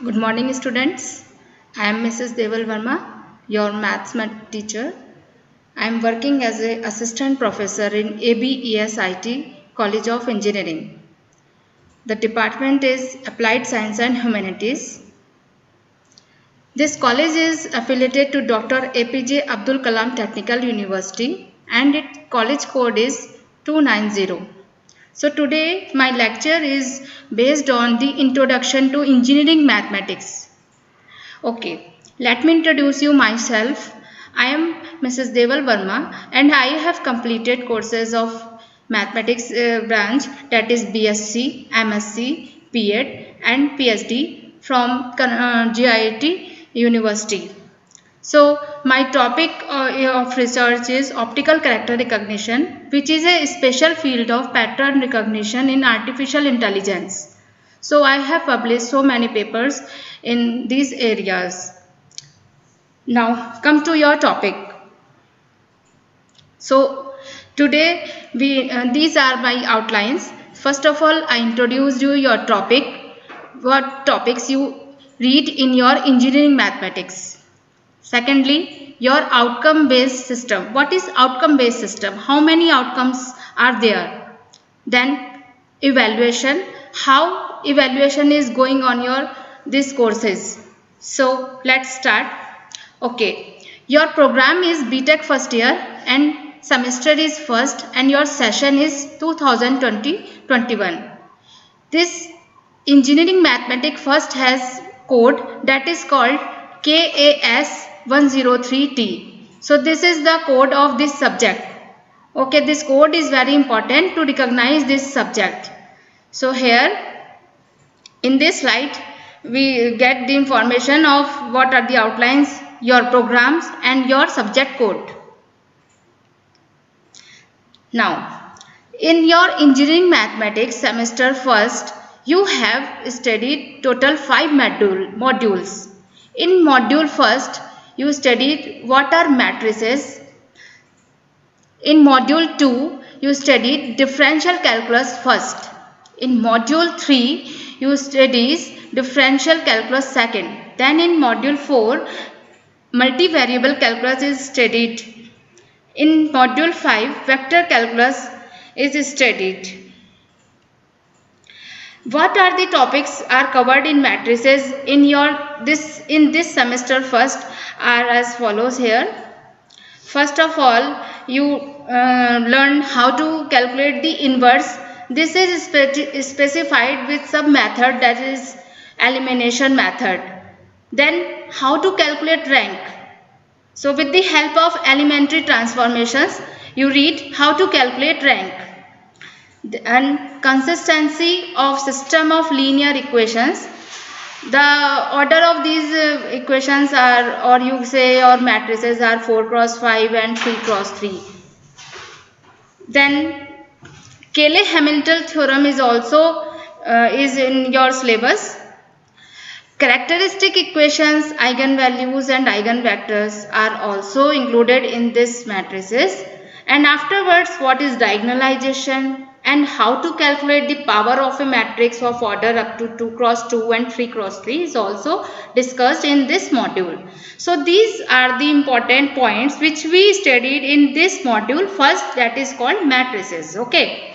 Good morning, students. I am Mrs. Deval Verma, your maths teacher. I am working as an assistant professor in ABESIT College of Engineering. The department is Applied Science and Humanities. This college is affiliated to Dr. APJ Abdul Kalam Technical University and its college code is 290. So today my lecture is based on the Introduction to Engineering Mathematics. Okay, let me introduce you myself. I am Mrs. Deval Verma and I have completed courses of mathematics branch, that is BSc, MSc, B.Ed and PhD from GIT University. So my topic of research is optical character recognition, which is a special field of pattern recognition in artificial intelligence. So I have published so many papers in these areas. Now come to your topic. So today these are my outlines. First of all, I introduced you your topic, what topics you read in your engineering mathematics. Secondly, your outcome based system. What is outcome based system? How many outcomes are there? Then evaluation, how evaluation is going on your these courses. So let's start. Okay, your program is BTech first year and semester is first and your session is 2020-21. This engineering mathematics first has code that is called KAS 103T. So this is the code of this subject. Okay, this code is very important to recognize this subject. So here in this slide we get the information of what are the outlines, your programs and your subject code. Now in your engineering mathematics semester first you have studied total 5 modules. In module first you studied what are matrices. In module 2 you studied differential calculus first. In module 3 you studied differential calculus second. Then in module 4 multivariable calculus is studied. In module 5 vector calculus is studied. What are the topics are covered in matrices in this semester first are as follows here. First of all, you learn how to calculate the inverse. This is specified with some method, that is elimination method. Then how to calculate rank. So with the help of elementary transformations, you read how to calculate rank. And consistency of system of linear equations. The order of these equations are, or you say, or matrices are 4 cross 5 and 3 cross 3. Then Cayley-Hamilton theorem is also is in your syllabus. Characteristic equations, eigenvalues and eigenvectors are also included in this matrices. And afterwards, what is diagonalization and how to calculate the power of a matrix of order up to 2 cross 2 and 3 cross 3 is also discussed in this module. So these are the important points which we studied in this module first, that is called matrices. Okay.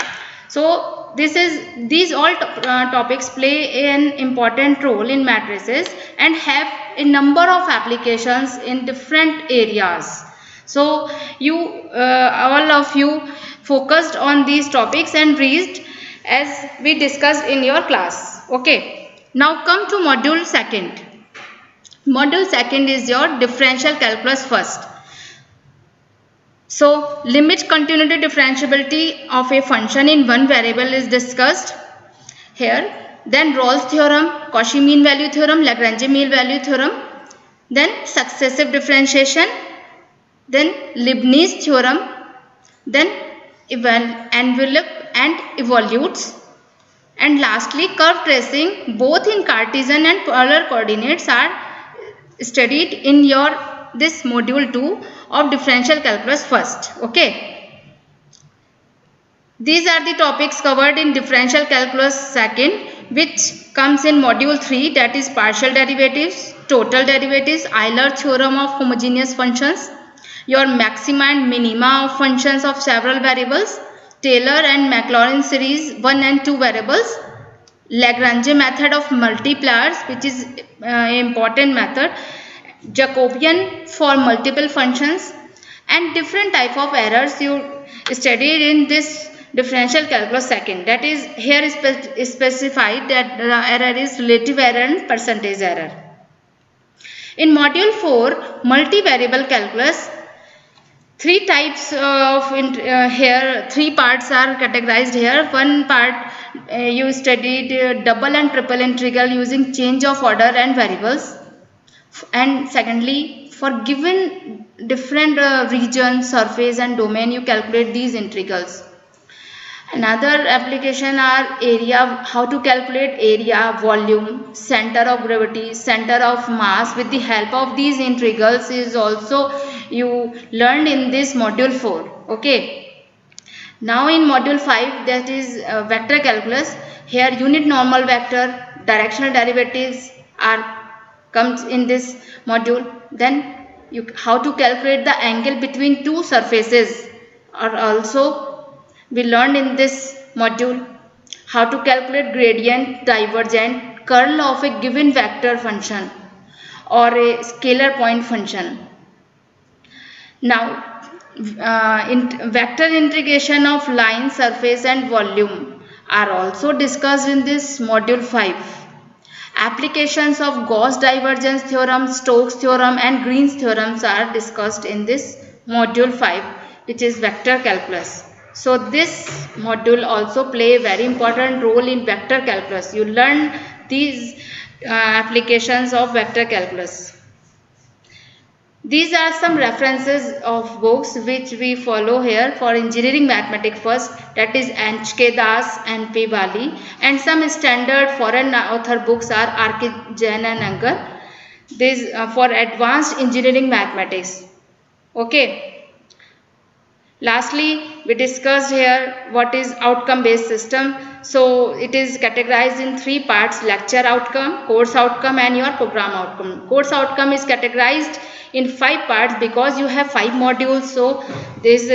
So these all topics play an important role in matrices and have a number of applications in different areas. So you all of you focused on these topics and read as we discussed in your class. Okay. Now come to module second. Module second is your differential calculus first. So limit continuity differentiability of a function in one variable is discussed here. Then Rolle's theorem, Cauchy mean value theorem, Lagrange mean value theorem. Then successive differentiation. Then Leibniz theorem. Then envelope and evolutes. And lastly curve tracing, both in Cartesian and polar coordinates are studied in your this module 2 of differential calculus first. Okay. These are the topics covered in differential calculus second. which comes in module 3, that is partial derivatives, total derivatives, Euler theorem of homogeneous functions, your maxima and minima of functions of several variables, Taylor and Maclaurin series 1 and 2 variables, Lagrange method of multipliers, which is important method, Jacobian for multiple functions, and different type of errors you studied in this differential calculus second. That is here is specified that the error is relative error and percentage error. In module 4, multivariable calculus, three types of here, three parts are categorized here. One part you studied double and triple integral using change of order and variables, and secondly for given different region, surface and domain you calculate these integrals. Another application are area, how to calculate area, volume, center of gravity, center of mass with the help of these integrals is also you learned in this module 4. Okay. Now in module 5, that is vector calculus. Here unit normal vector, directional derivatives are comes in this module. Then how to calculate the angle between two surfaces are also we learned in this module. How to calculate gradient, divergent, curl of a given vector function or a scalar point function. Now vector integration of line, surface and volume are also discussed in this module 5. Applications of Gauss divergence theorem, Stokes theorem and Green's theorems are discussed in this module 5, which is vector calculus. So this module also play a very important role in vector calculus. You learn these applications of vector calculus. These are some references of books which we follow here for engineering mathematics first, that is H.K. Das and P. Bali, and some standard foreign author books are R.K. Jain and Angar. These for advanced engineering mathematics. Okay. Lastly, we discussed here what is outcome based system. So it is categorized in three parts: lecture outcome, course outcome and your program outcome. Course outcome is categorized in 5 parts because you have 5 modules. So this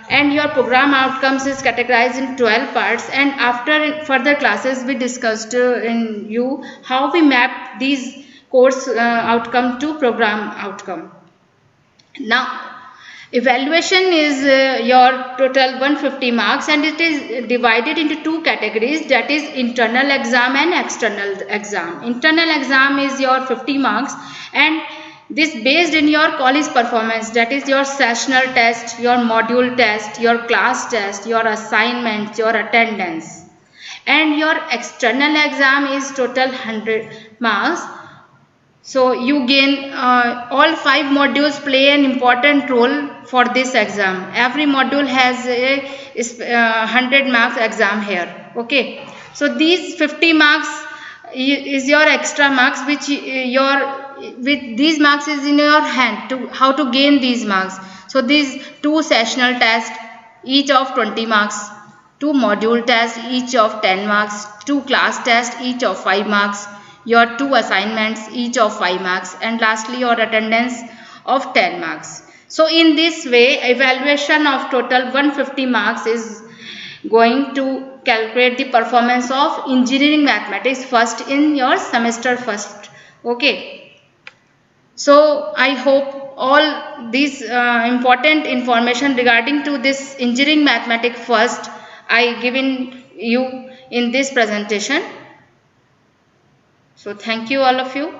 and your program outcomes is categorized in 12 parts, and after further classes we discussed in you how we map these course outcome to program outcome. Now evaluation is your total 150 marks, and it is divided into 2 categories, that is internal exam and external exam. Internal exam is your 50 marks and this based in your college performance, that is your sessional test, your module test, your class test, your assignments, your attendance. And your external exam is total 100 marks. So you gain all 5 modules play an important role for this exam. Every module has a 100 marks exam here. Okay. So these 50 marks is your extra marks, which with these marks is in your hand to how to gain these marks. So these 2 sessional tests each of 20 marks, 2 module tests each of 10 marks, 2 class tests each of 5 marks, your 2 assignments each of 5 marks, and lastly your attendance of 10 marks. So in this way evaluation of total 150 marks is going to calculate the performance of engineering mathematics first in your semester first. Okay. So I hope all these important information regarding to this engineering mathematics first I given you in this presentation. So thank you all of you.